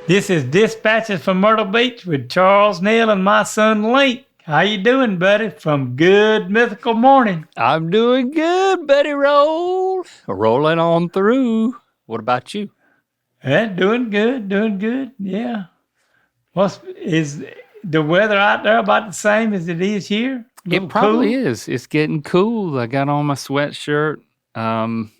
This is Dispatches from Myrtle Beach with Charles Neal and my son Link. How you doing, buddy? From good Mythical morning. I'm doing good, Betty Roll. Rolling on through. What about you? Yeah, doing good. Yeah. Is the weather out there about the same as it is here? It probably cool? is. It's getting cool. I got on my sweatshirt. I'm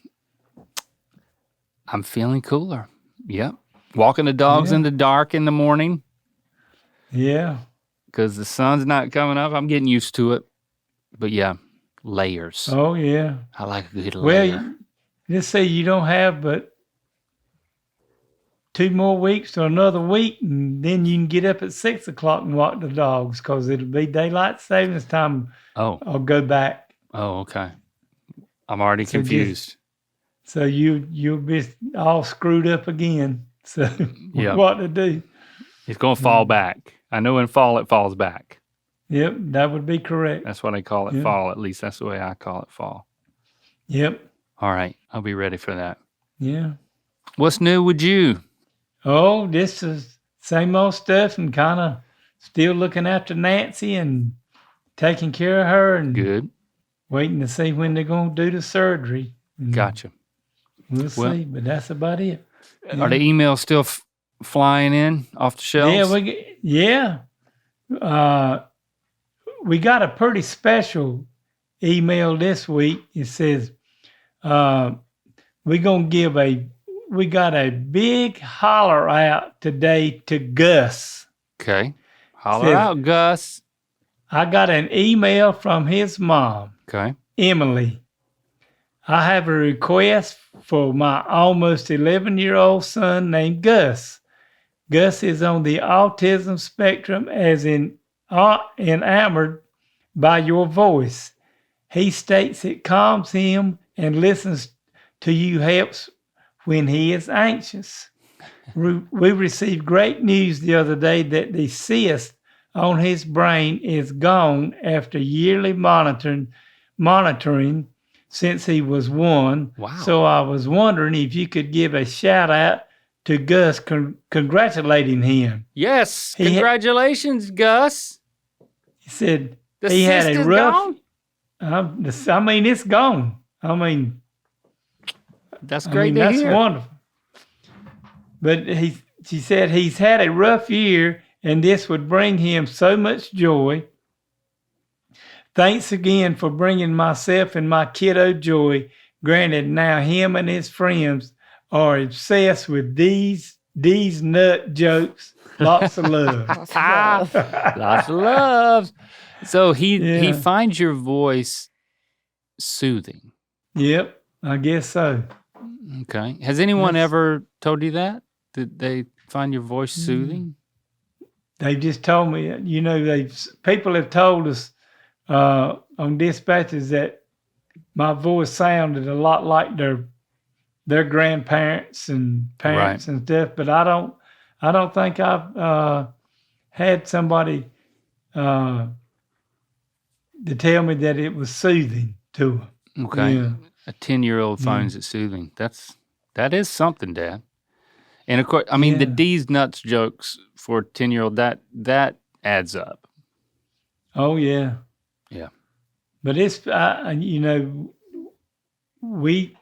feeling cooler. Yep. Walking the dogs in the dark in the morning. Yeah. Because the sun's not coming up. I'm getting used to it. But yeah, layers. Oh, yeah. I like a good layer. Well, just say you don't have but 2 more weeks or another week, and then you can get up at 6 o'clock and walk the dogs because it'll be daylight savings time. Oh. I'll go back. Oh, okay. I'm already confused. So you'll be all screwed up again. So what to do? It's going to fall back. I know in fall it falls back. Yep, that would be correct. That's why they call it fall. At least that's the way I call it fall. Yep. All right. I'll be ready for that. Yeah. What's new with you? Oh, this is same old stuff and kind of still looking after Nancy and taking care of her and good. Waiting to see when they're going to do the surgery. Gotcha. We'll see, but that's about it. Are the emails still flying in off the shelves? We got a pretty special email this week. It says, we got a big holler out today to Gus. Okay. Holler out, Gus. I got an email from his mom. Okay. Emily. I have a request for my almost 11-year-old son named Gus. Gus is on the autism spectrum as enamored by your voice. He states it calms him and listens to you helps when he is anxious. We received great news the other day that the cyst on his brain is gone after yearly monitoring since he was 1. Wow. So I was wondering if you could give a shout out to Gus congratulating him. Yes. Congratulations, Gus. He said the he had a rough... Gone? It's gone. That's great to hear. That's wonderful. But she said he's had a rough year and this would bring him so much joy. Thanks again for bringing myself and my kiddo joy. Granted, now him and his friends are obsessed with these nut jokes. Lots of love. Lots of love. So he finds your voice soothing. Yep, I guess so. Okay. Has anyone ever told you that? Did they find your voice soothing? They just told me, people have told us on dispatches that my voice sounded a lot like their grandparents and parents and stuff, but I don't think I've had somebody to tell me that it was soothing to them. Okay. Yeah. A 10-year-old finds it soothing. That is something, Dad. And of course, the D's nuts jokes for a 10-year-old, that adds up. Oh yeah. Yeah. But it's, we,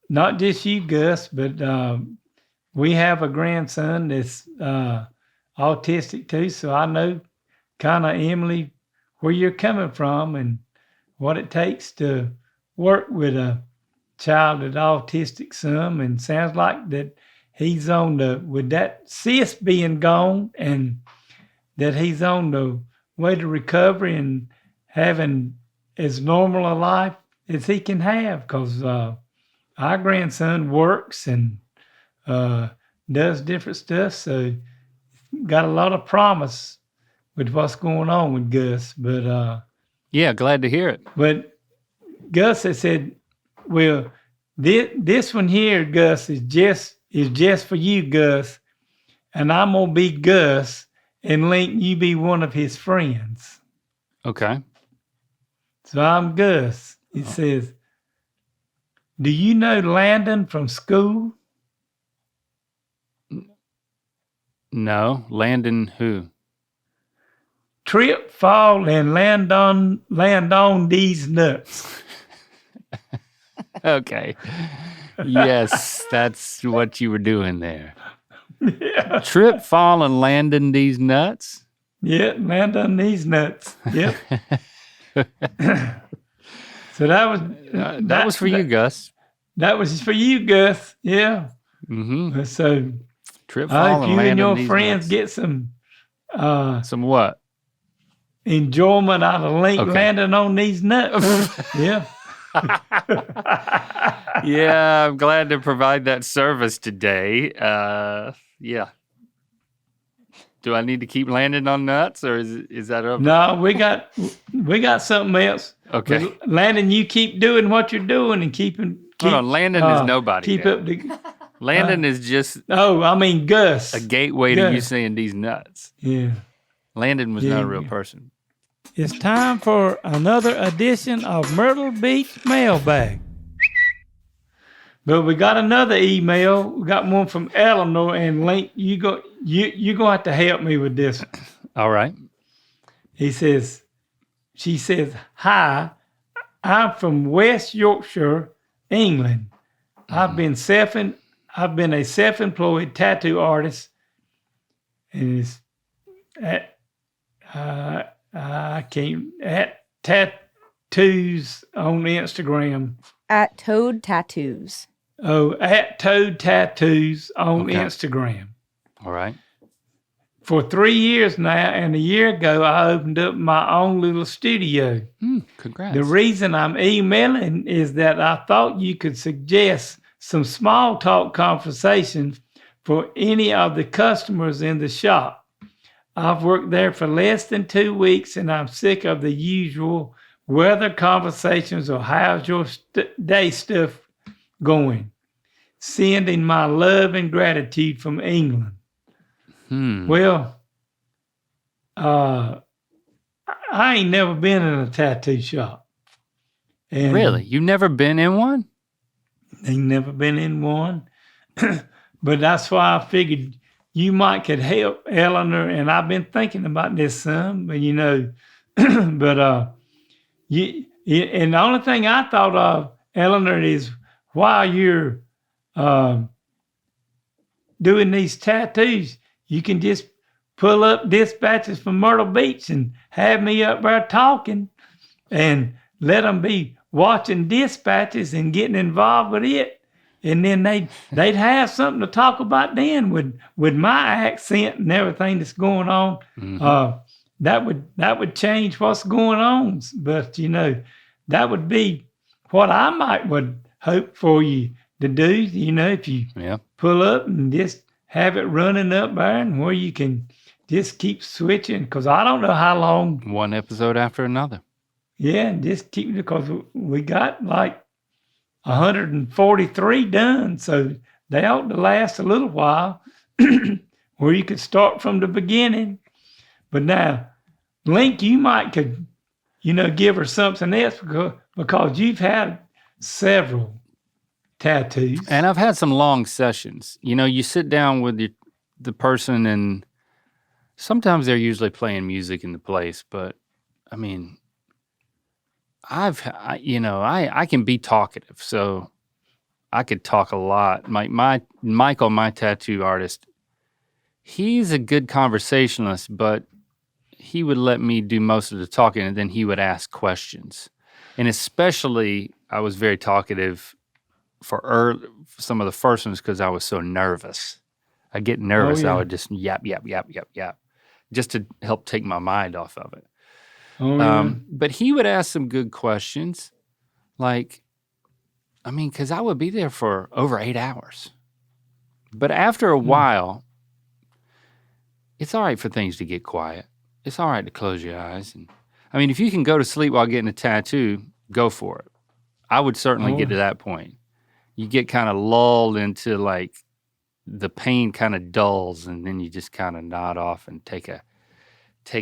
not just you, Gus, but we have a grandson that's autistic too. So I know kind of, Emily, where you're coming from and what it takes to work with a child with autistic some, and sounds like that he's with that cyst being gone and that he's on the way to recovery and having as normal a life as he can have, because our grandson works and does different stuff, so got a lot of promise with what's going on with Gus. But yeah, glad to hear it. But Gus has said, well, this one here, Gus, is just for you, Gus, and I'm gonna be Gus and Link, you be one of his friends. Okay. So I'm Gus. He says, do you know Landon from school? No. Landon who? Trip, fall, and land on these nuts. Okay. Yes, that's what you were doing there. Yeah. Trip, fall, and land in these nuts? Yeah, land on these nuts. Yep. So that was for you, Gus. That was for you, Gus. Yeah. Mm-hmm. So Trip, fall, if and you land and in your these friends nuts. get some Some what? enjoyment out of Link Okay. landing on these nuts. Yeah. Yeah, I'm glad to provide that service today. Yeah. Do I need to keep landing on nuts, or is that over? No, we got something else. Okay. But Landon, you keep doing what you're doing and keep No, Landon is nobody. Keep Dad. up the. Landon is just Oh, I mean Gus. a gateway to you saying these nuts. Yeah. Landon was not a real person. It's time for another edition of Myrtle Beach Mailbag. But we got another email. We got one from Eleanor, and Link, you're gonna have to help me with this. All right. She says, "Hi, I'm from West Yorkshire, England. I've been a self-employed tattoo artist, and it's at tattoos on Instagram. At Toad Tattoos. Oh, at Toad Tattoos on Instagram. All right. For 3 years now, and a year ago, I opened up my own little studio. Congrats. The reason I'm emailing is that I thought you could suggest some small talk conversations for any of the customers in the shop. I've worked there for less than 2 weeks, and I'm sick of the usual weather conversations or how's your day stuff going. Sending my love and gratitude from England." Well, I ain't never been in a tattoo shop. And Really? You've never been in one? ain't never been in one. But that's why I figured you might could help, Eleanor. And I've been thinking about this some, but and the only thing I thought of, Eleanor, is while you're doing these tattoos, you can just pull up Dispatches from Myrtle Beach and have me up there talking and let them be watching Dispatches and getting involved with it. And then they'd have something to talk about then with my accent and everything that's going on. That would change what's going on. But, that would be what I would hope for you to do, if you pull up and just have it running up there and where you can just keep switching. Because I don't know how long. One episode after another. Yeah, just keep, because we got like 143 done. So they ought to last a little while where you could start from the beginning. But now, Link, you could give her something else because you've had several tattoos. And I've had some long sessions. You sit down with the person, and sometimes they're usually playing music in the place. But I mean, I can be talkative, so I could talk a lot. Michael, my tattoo artist, he's a good conversationalist, but he would let me do most of the talking, and then he would ask questions. And especially, I was very talkative for some of the first ones because I was so nervous. I get nervous. I would just yap, just to help take my mind off of it. But he would ask some good questions, because I would be there for over 8 hours. But after a while, it's all right for things to get quiet. It's all right to close your eyes. And if you can go to sleep while getting a tattoo, go for it. I would certainly get to that point. You get kind of lulled into the pain kind of dulls, and then you just kind of nod off and take a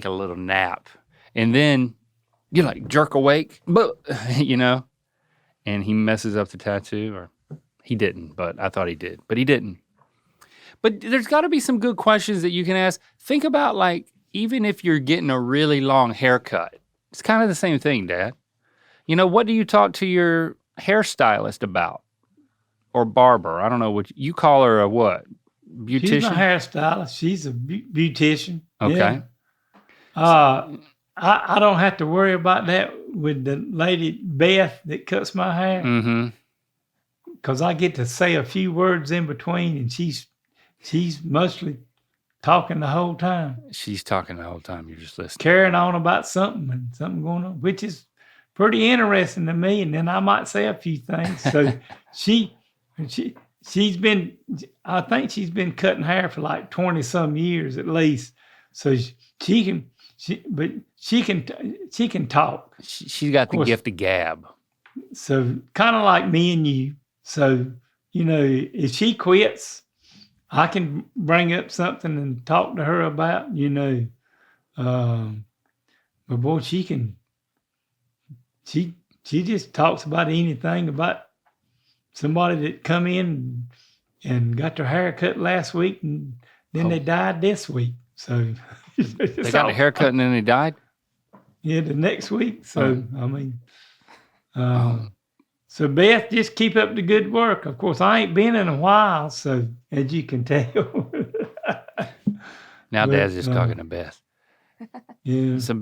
little nap. And then you jerk awake, and he messes up the tattoo, or he didn't, but I thought he did, but he didn't. But there's got to be some good questions that you can ask. Think about, like, even if you're getting a really long haircut, it's kind of the same thing, Dad. You know, what do you talk to your hairstylist about? Or barber? I don't know what you call her, a what? Beautician? She's my hairstylist. She's a beautician. Okay. Yeah. I don't have to worry about that with the lady Beth that cuts my hair. Mm-hmm. Because I get to say a few words in between, and she's mostly talking the whole time. She's talking the whole time. You're just listening. Carrying on about something and something going on, which is pretty interesting to me. And then I might say a few things. So she's been, I think she's been cutting hair for like 20 some years at least. So she can talk. She's got the gift of gab. So kind of like me and you. So, you know, if she quits, I can bring up something and talk to her about, you know. But boy, she just talks about anything, about somebody that come in and got their hair cut last week and then they died this week. So they got a haircut and then they died? Yeah, the next week. So, I mean, so Beth, just keep up the good work. Of course, I ain't been in a while, so as you can tell. Now Dad's just talking to Beth. Yeah. So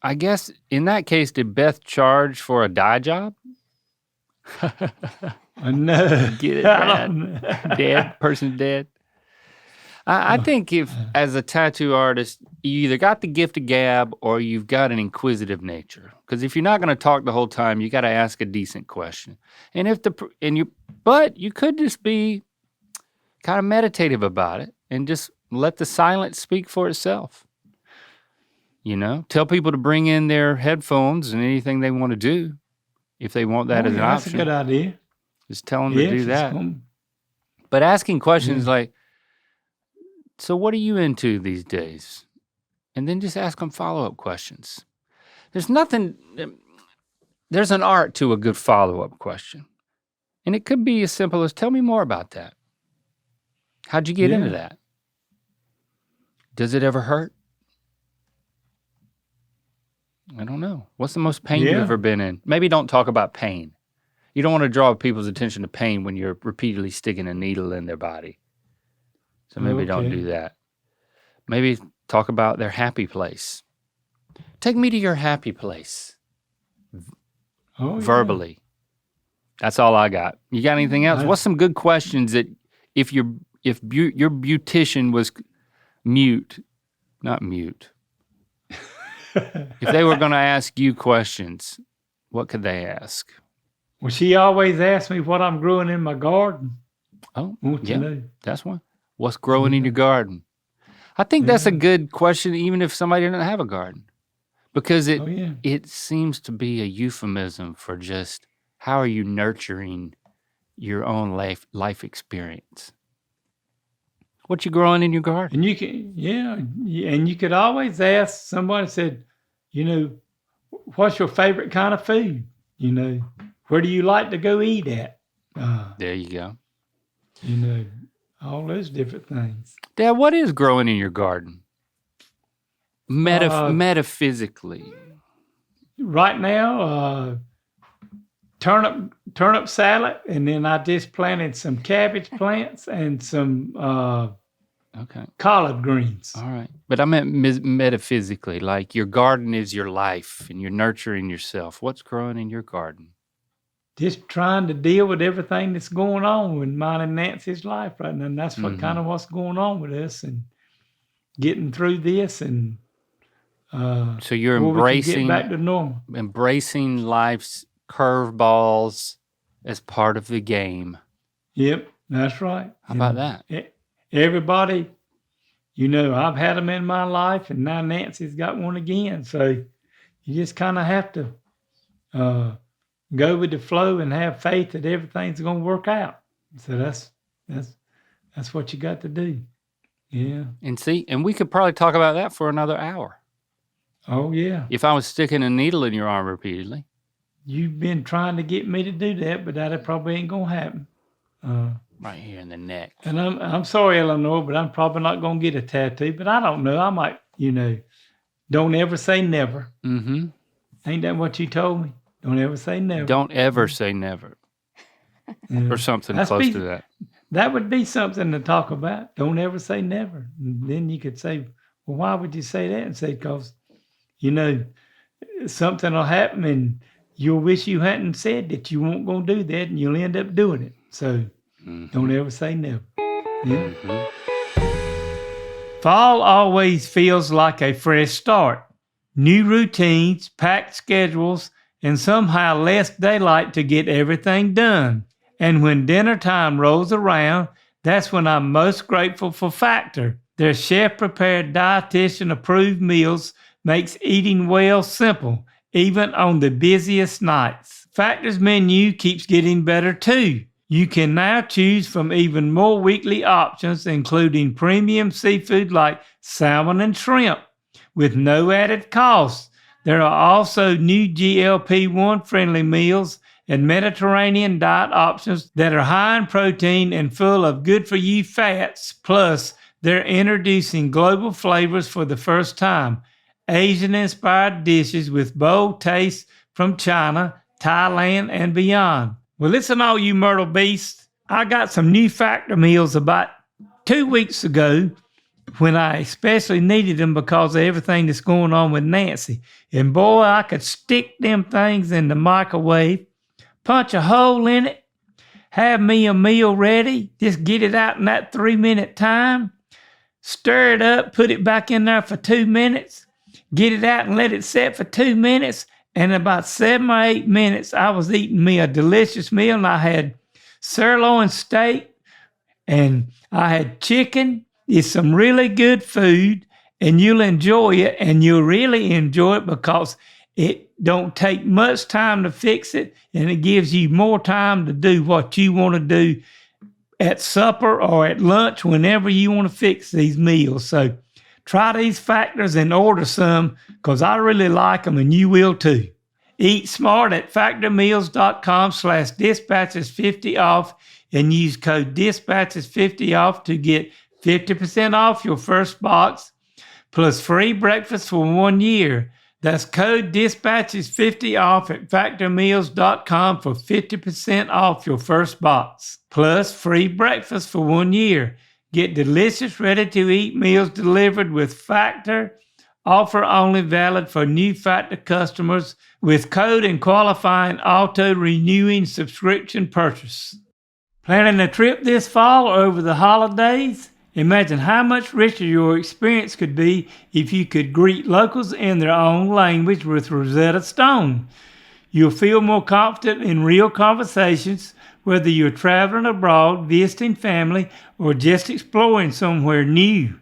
I guess in that case, did Beth charge for a dye job? No. Get it, Dad? Dead, person dead. I think if, as a tattoo artist, you either got the gift of gab or you've got an inquisitive nature. Because if you're not going to talk the whole time, you got to ask a decent question. But you could just be kind of meditative about it and just let the silence speak for itself. You know, tell people to bring in their headphones and anything they want to do if they want that as an option. That's a good idea. Just tell them to do that. But asking questions like, so what are you into these days? And then just ask them follow-up questions. There's an art to a good follow-up question. And it could be as simple as, tell me more about that. How'd you get into that? Does it ever hurt? I don't know. What's the most pain you've ever been in? Maybe don't talk about pain. You don't want to draw people's attention to pain when you're repeatedly sticking a needle in their body. So maybe don't do that. Maybe talk about their happy place. Take me to your happy place. Verbally. That's all I got. You got anything else? What's some good questions that if your beautician was not mute. If they were going to ask you questions, what could they ask? Well, she always asks me what I'm growing in my garden. Oh, you know? That's one. What's growing in your garden? I think that's a good question, even if somebody doesn't have a garden, because it seems to be a euphemism for just how are you nurturing your own life experience. What you growing in your garden? And you can, and you could always ask somebody, said, you know, what's your favorite kind of food? You know, where do you like to go eat at? There you go. You know, all those different things. Dad, what is growing in your garden? Metaphysically. Right now, turnip salad, and then I just planted some cabbage plants and some collard greens. All right. But I meant metaphysically, like your garden is your life and you're nurturing yourself. What's growing in your garden? Just trying to deal with everything that's going on with mine and Nancy's life right now. And that's what kind of what's going on with us and getting through this. And so you're embracing, get back to normal. Embracing life's curveballs as part of the game. Yep, that's right. How about that? Everybody, you know, I've had them in my life, and now Nancy's got one again. So you just kind of have to go with the flow and have faith that everything's going to work out. So that's what you got to do. Yeah. And we could probably talk about that for another hour. Oh yeah. If I was sticking a needle in your arm repeatedly. You've been trying to get me to do that, but that probably ain't gonna happen. right here in the neck. And I'm sorry, Eleanor, but I'm probably not going to get a tattoo. But I don't know. I might, don't ever say never. Mm-hmm. Ain't that what you told me? Don't ever say never. Don't ever say never. Or something close to that. That would be something to talk about. Don't ever say never. And then you could say, well, why would you say that? And say, because, something will happen and you'll wish you hadn't said that you weren't going to do that and you'll end up doing it. So don't ever say never. Yeah. Fall always feels like a fresh start. New routines, packed schedules, and somehow less daylight to get everything done. And when dinner time rolls around, that's when I'm most grateful for Factor. Their chef-prepared, dietitian-approved meals makes eating well simple, even on the busiest nights. Factor's menu keeps getting better too. You can now choose from even more weekly options, including premium seafood like salmon and shrimp, with no added cost. There are also new GLP-1 friendly meals and Mediterranean diet options that are high in protein and full of good-for-you fats. Plus, they're introducing global flavors for the first time. Asian-inspired dishes with bold tastes from China, Thailand, and beyond. Well, listen, all you Myrtle Beasts. I got some new Factor meals about 2 weeks ago when I especially needed them because of everything that's going on with Nancy. And boy, I could stick them things in the microwave, punch a hole in it, have me a meal ready, just get it out in that 3-minute time, stir it up, put it back in there for 2 minutes, get it out and let it set for 2 minutes. And in about 7 or 8 minutes, I was eating me a delicious meal. And I had sirloin steak and I had chicken. It's some really good food and you'll enjoy it. And you'll really enjoy it because it don't take much time to fix it. And it gives you more time to do what you want to do at supper or at lunch whenever you want to fix these meals. So try these Factors and order some because I really like them and you will too. Eat smart at factormeals.com/dispatches50 off and use code dispatches50 off to get 50% off your first box plus free breakfast for 1 year. That's code dispatches50 off at factormeals.com for 50% off your first box plus free breakfast for 1 year. Get delicious, ready-to-eat meals delivered with Factor. Offer only valid for new Factor customers with code and qualifying auto-renewing subscription purchase. Planning a trip this fall or over the holidays? Imagine how much richer your experience could be if you could greet locals in their own language with Rosetta Stone. You'll feel more confident in real conversations, whether you're traveling abroad, visiting family, or just exploring somewhere new.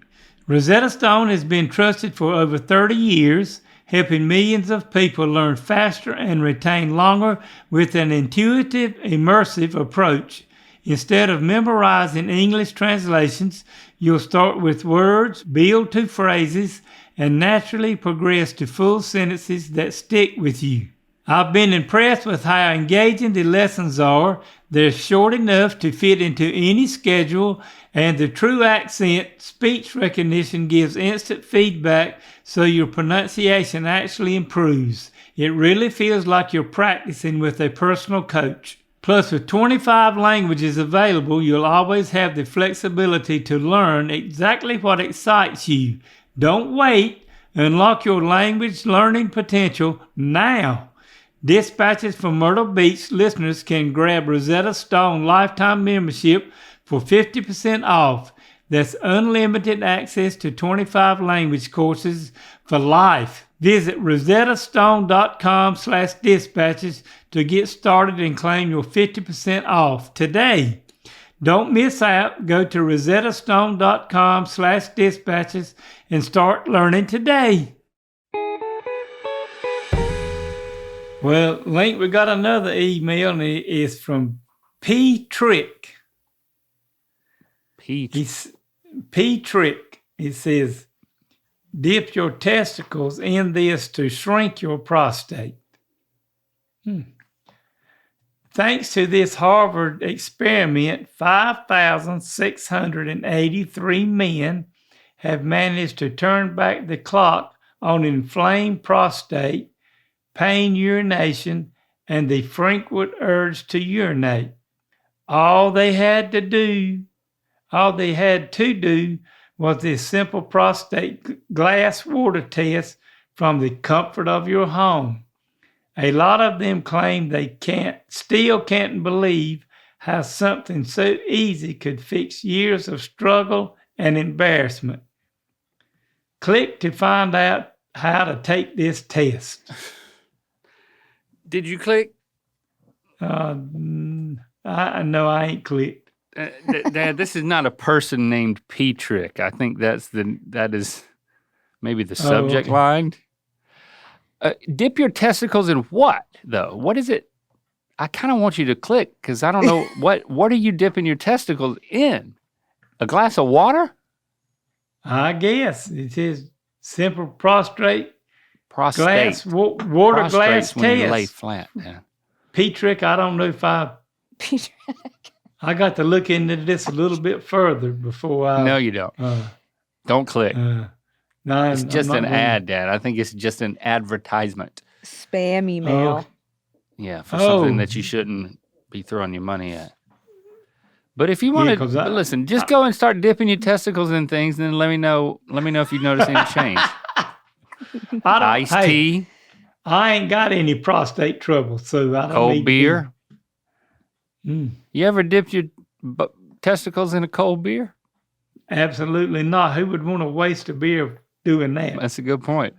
Rosetta Stone has been trusted for over 30 years, helping millions of people learn faster and retain longer with an intuitive, immersive approach. Instead of memorizing English translations, you'll start with words, build to phrases, and naturally progress to full sentences that stick with you. I've been impressed with how engaging the lessons are. They're short enough to fit into any schedule, and the true accent speech recognition gives instant feedback so your pronunciation actually improves. It really feels like you're practicing with a personal coach. Plus, with 25 languages available, you'll always have the flexibility to learn exactly what excites you. Don't wait. Unlock your language learning potential now. Dispatches from Myrtle Beach listeners can grab Rosetta Stone lifetime membership for 50% off. That's unlimited access to 25 language courses for life. Visit rosettastone.com/dispatches to get started and claim your 50% off today. Don't miss out. Go to rosettastone.com/dispatches and start learning today. Well, Link, we got another email, and it is from P. Trick. P. Trick. It says, dip your testicles in this to shrink your prostate. thanks to this Harvard experiment, 5,683 men have managed to turn back the clock on inflamed prostate, pain urination, and the frequent urge to urinate. All they had to do was this simple prostate glass water test from the comfort of your home. A lot of them claim they still can't believe how something so easy could fix years of struggle and embarrassment. Click to find out how to take this test. Did you click? No, I ain't clicked. Dad, this is not a person named Petrick. I think that is maybe the subject okay. line. Dip your testicles in what, though? What is it? I kind of want you to click because I don't know what are you dipping your testicles in? A glass of water? I guess it is simple prostate Prostate. glass water Prostrate's glass when you lay test. flat. Yeah. Petrick, I don't know if I got to look into this a little bit further before I. No, you don't. Don't click. No, It's just an ad, Dad. I think it's just an advertisement. Spam email. Yeah, for something that you shouldn't be throwing your money at. But if you want to listen, just go and start dipping your testicles in things, and then let me know if you notice any change. Iced tea, I ain't got any prostate trouble, so I don't cold need beer. You ever dipped your testicles in a cold beer? Absolutely not. Who would want to waste a beer doing that? That's a good point.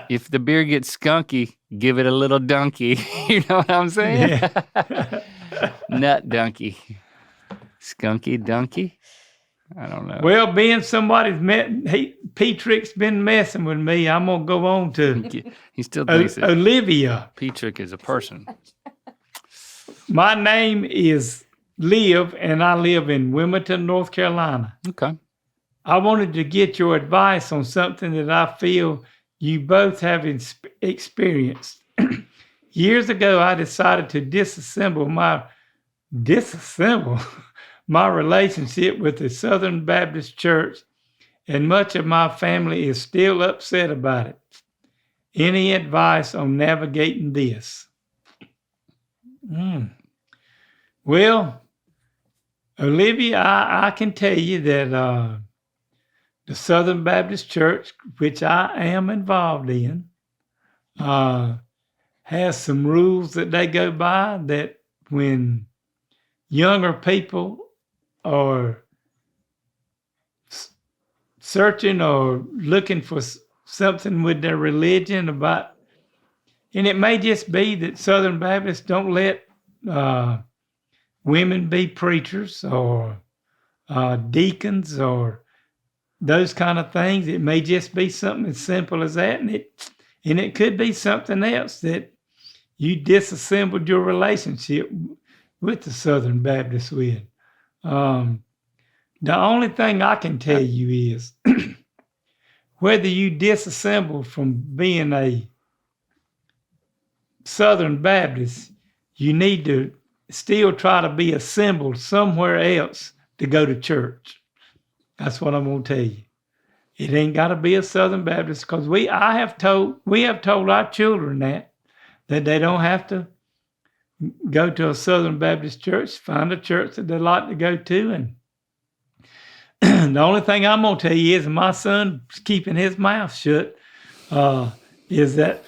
If the beer gets skunky, give it a little donkey. You know what I'm saying? Yeah. Nut donkey. Skunky donkey? I don't know. Well, being somebody's Petrick's been messing with me, I'm going to go on to He still thinks that Olivia. Petrick is a person. My name is Liv, and I live in Wilmington, North Carolina. Okay. I wanted to get your advice on something that I feel you both have experienced. Years ago, I decided to disassemble my relationship with the Southern Baptist Church, and much of my family is still upset about it. Any advice on navigating this? Well, Olivia, I can tell you that the Southern Baptist Church, which I am involved in, has some rules that they go by that when younger people are searching or looking for something with their religion about, and it may just be that Southern Baptists don't let women be preachers or deacons or those kind of things. It may just be something as simple as that, and it could be something else that you disassembled your relationship with the Southern Baptists with. The only thing I can tell you is whether you disassemble from being a Southern Baptist, you need to still try to be assembled somewhere else to go to church. That's what I'm going to tell you. It ain't got to be a Southern Baptist, because we have told our children that they don't have to go to a Southern Baptist church. Find a church that they like to go to. And the only thing I'm going to tell you is my son's keeping his mouth shut, is that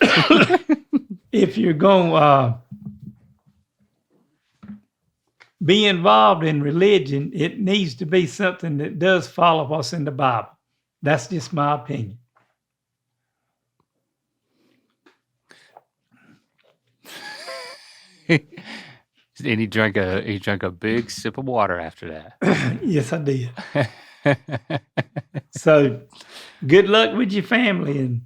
if you're going to be involved in religion, it needs to be something that does follow what's in the Bible. That's just my opinion. And he drank a big sip of water after that. Yes, I did. So good luck with your family. And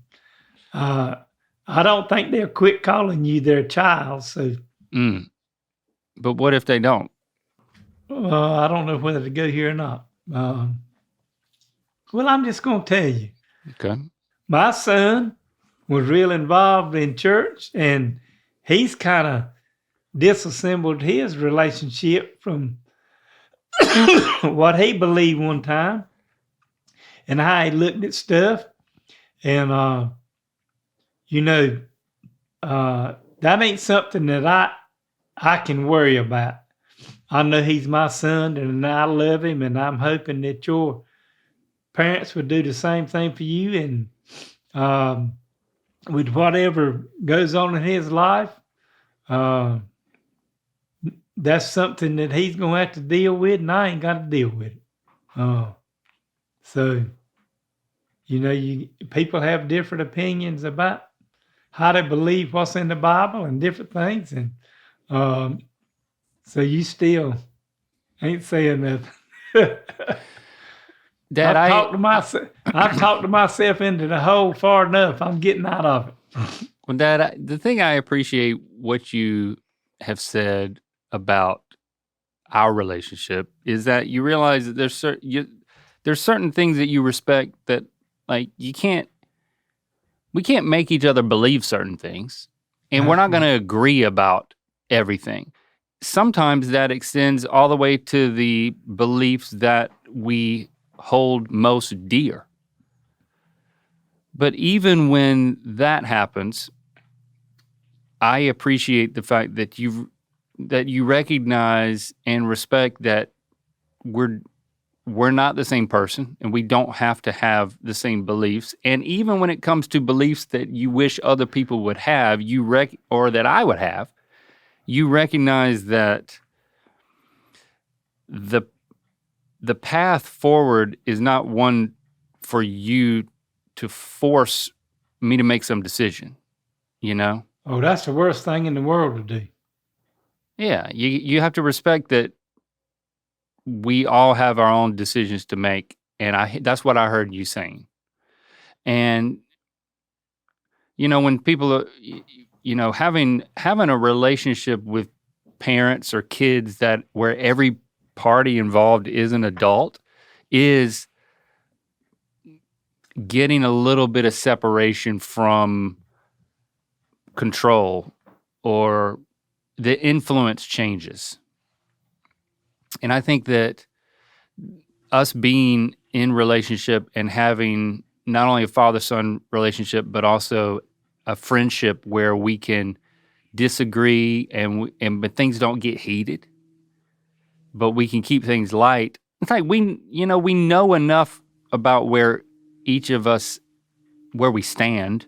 I don't think they'll quit calling you their child. So, But what if they don't? I don't know whether to go here or not. Well, I'm just going to tell you. Okay. My son was real involved in church, and he's kind of disassembled his relationship from what he believed one time and how he looked at stuff. And, that ain't something that I can worry about. I know he's my son and I love him, and I'm hoping that your parents would do the same thing for you. And with whatever goes on in his life, that's something that he's going to have to deal with, and I ain't got to deal with it. So, people have different opinions about how they believe what's in the Bible and different things. And so you still ain't saying nothing. Dad, I've talked to myself into the hole far enough. I'm getting out of it. Well, Dad, the thing I appreciate what you have said about our relationship is that you realize that there's certain things that you respect that, like, we can't make each other believe certain things, and we're not going to agree about everything. Sometimes that extends all the way to the beliefs that we hold most dear. But even when that happens, I appreciate the fact that you recognize and respect that we're not the same person, and we don't have to have the same beliefs. And even when it comes to beliefs that you wish other people would have, or that I would have, you recognize that the path forward is not one for you to force me to make some decision, Oh, that's the worst thing in the world to do. Yeah, you have to respect that we all have our own decisions to make, and that's what I heard you saying. And when people are, having a relationship with parents or kids where every party involved is an adult, is getting a little bit of separation from control, or the influence changes. And I think that us being in relationship and having not only a father-son relationship, but also a friendship where we can disagree but things don't get heated, but we can keep things light. In fact, we know enough about where each of us, where we stand,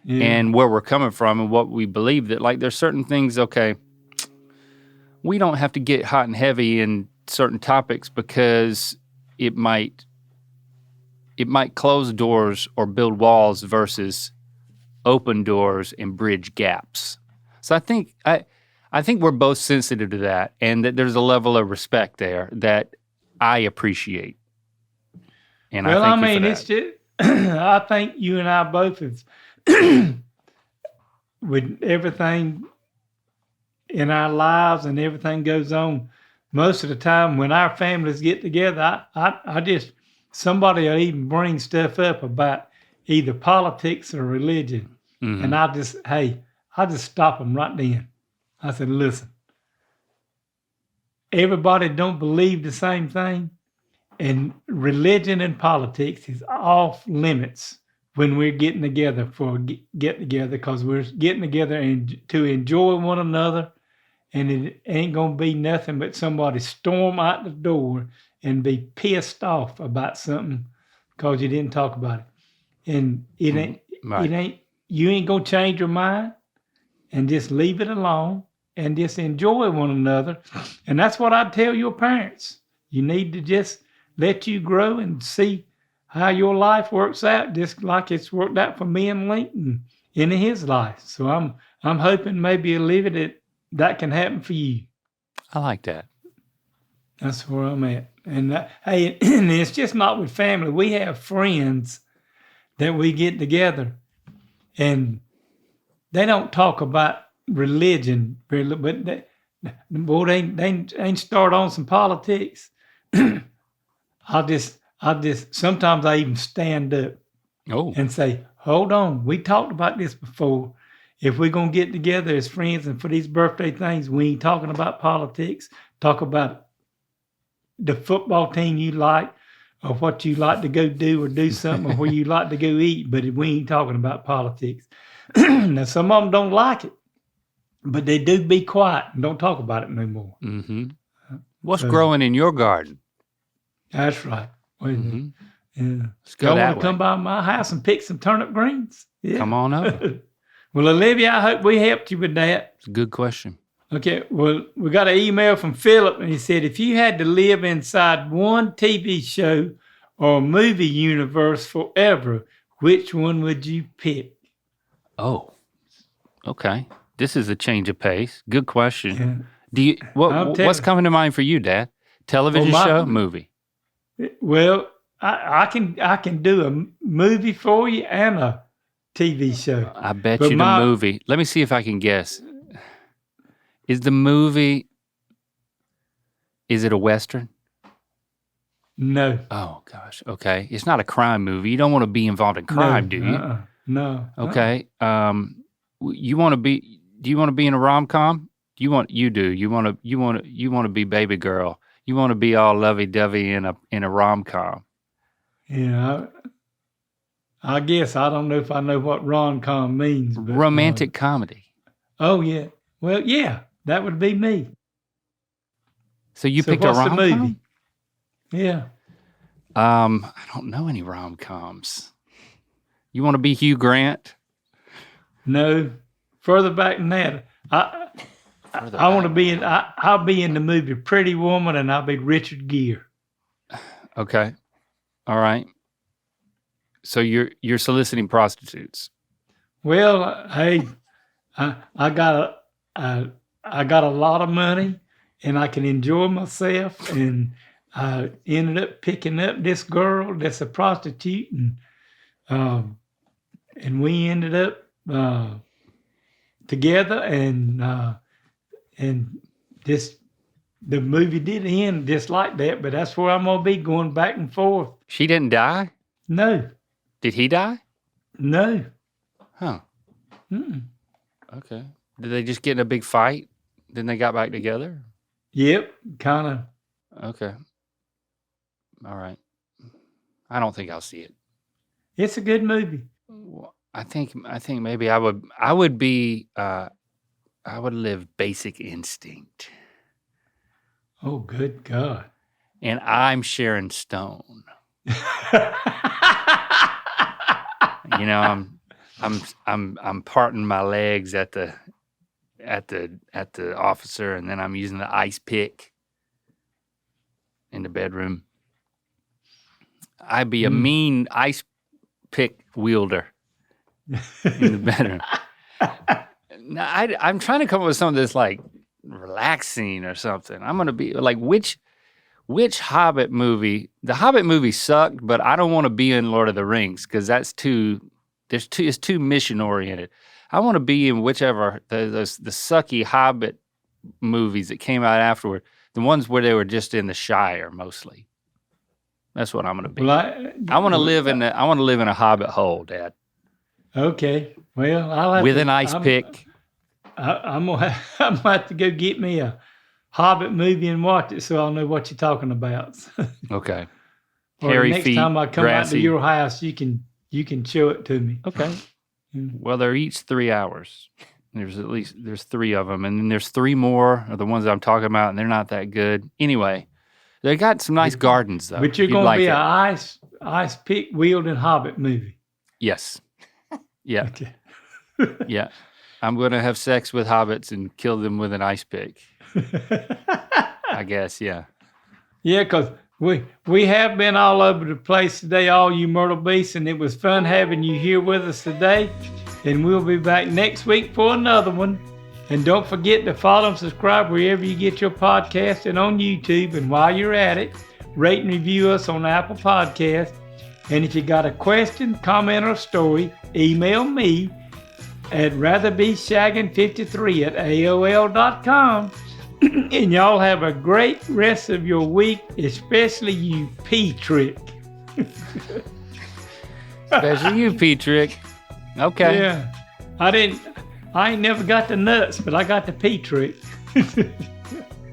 and where we're coming from and what we believe, that, like, there's certain things, okay, we don't have to get hot and heavy in certain topics because it might close doors or build walls versus open doors and bridge gaps. So I think we're both sensitive to that, and that there's a level of respect there that I appreciate. And well, I thank you for that. It's just, I think you and I both have, with everything in our lives and everything goes on, most of the time when our families get together, I just, somebody will even bring stuff up about either politics or religion. Mm-hmm. And I just stop them right then. I said, listen, everybody don't believe the same thing, and religion and politics is off limits when we're getting together for get together, because we're getting together and to enjoy one another, and it ain't gonna be nothing but somebody storm out the door and be pissed off about something because you didn't talk about it, and it ain't you ain't gonna change your mind, and just leave it alone and just enjoy one another. And that's what I tell your parents. You need to just let you grow and see how your life works out, just like it's worked out for me and Lincoln in his life. So I'm hoping maybe, Olivia, that can happen for you. I like that. That's where I'm at. And hey, and it's just not with family. We have friends that we get together, and they don't talk about religion, but they ain't start on some politics. I just sometimes I even stand up and say, hold on, we talked about this before. if we're going to get together as friends and for these birthday things, we ain't talking about politics. Talk about the football team you like or what you like to go do or do something or where you like to go eat, but we ain't talking about politics. Now, some of them don't like it, but they do be quiet and don't talk about it no more. Mm-hmm. What's growing in your garden? That's right. Mm-hmm. Yeah. Let's go Y'all that want way. to come by my house and pick some turnip greens? Yeah. Come on over. Well, Olivia, I hope we helped you with that. It's a good question. Okay, well, we got an email from Philip, and he said, if you had to live inside one TV show or movie universe forever, which one would you pick? Oh, okay. This is a change of pace. Good question. Yeah. Do you what's coming to mind for you, Dad? Television show, movie? Well, I can do a movie for you and a TV show. I bet you the movie. Let me see if I can guess. Is the movie, is it a Western? No. Oh, gosh. Okay. It's not a crime movie. You don't want to be involved in crime, do you? No. Okay. You want to be, do you want to be in a rom-com? You want to be baby girl. You want to be all lovey-dovey in a rom-com. Yeah. I guess I don't know if I know what rom-com means. But, romantic comedy. Oh, yeah. Well, yeah, that would be me. So you picked a rom-com? The movie? Yeah. I don't know any rom-coms. You want to be Hugh Grant? No. Further back than that. I want to be in. I'll be in the movie Pretty Woman, and I'll be Richard Gere. Okay. All right. So you're soliciting prostitutes. Well, hey, I got a lot of money, and I can enjoy myself. And I ended up picking up this girl that's a prostitute, and we ended up together, and the movie did end just like that. But that's where I'm gonna be, going back and forth. She didn't die? No. Did he die? No. Huh. Okay. Did they just get in a big fight? Then they got back together? Yep, kind of. Okay. All right. I don't think I'll see it. It's a good movie. I think maybe I would live Basic Instinct. Oh, good God. And I'm Sharon Stone. You know, I'm parting my legs at the officer, and then I'm using the ice pick in the bedroom. I'd be a mean ice pick wielder in the bedroom. Now, I'm trying to come up with something that's like relaxing or something. I'm gonna be like, which Hobbit movie? The Hobbit movie sucked, but I don't want to be in Lord of the Rings because it's too mission oriented. I want to be in whichever the sucky Hobbit movies that came out afterward, the ones where they were just in the Shire mostly. That's what I'm gonna be. Well, I want to live in a Hobbit hole, Dad. Okay. Well, I'll have with an ice pick. I'm gonna have to go get me a Hobbit movie and watch it, so I'll know what you're talking about. Okay. Or Hairy next feet, time I come grassy. out to your house, you can show it to me. Okay. Well, they're each 3 hours. There's 3 of them, and then there's 3 more of the ones I'm talking about, and they're not that good. Anyway, they got some nice gardens though. But you're You'd gonna like be it. an ice pick wielding Hobbit movie. Yes. Yeah. Okay. Yeah. I'm gonna have sex with hobbits and kill them with an ice pick. I guess. Yeah. Yeah, because we have been all over the place today, all you Myrtle Beasts, and it was fun having you here with us today. And we'll be back next week for another one. And don't forget to follow and subscribe wherever you get your podcast and on YouTube. And while you're at it, rate and review us on Apple Podcasts. And if you got a question, comment, or story, email me at ratherbeshagging53@aol.com. And y'all have a great rest of your week, especially you P-Trick. Especially you, P-Trick. Okay. Yeah. I I ain't never got the nuts, but I got the pee trick.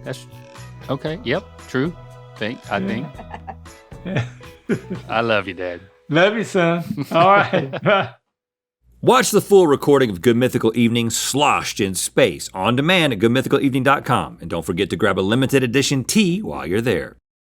That's okay. Yep, true. I think. I love you, Dad. Love you, son. All right. Bye. Watch the full recording of Good Mythical Evening sloshed in space on demand at goodmythicalevening.com. And don't forget to grab a limited edition tee while you're there.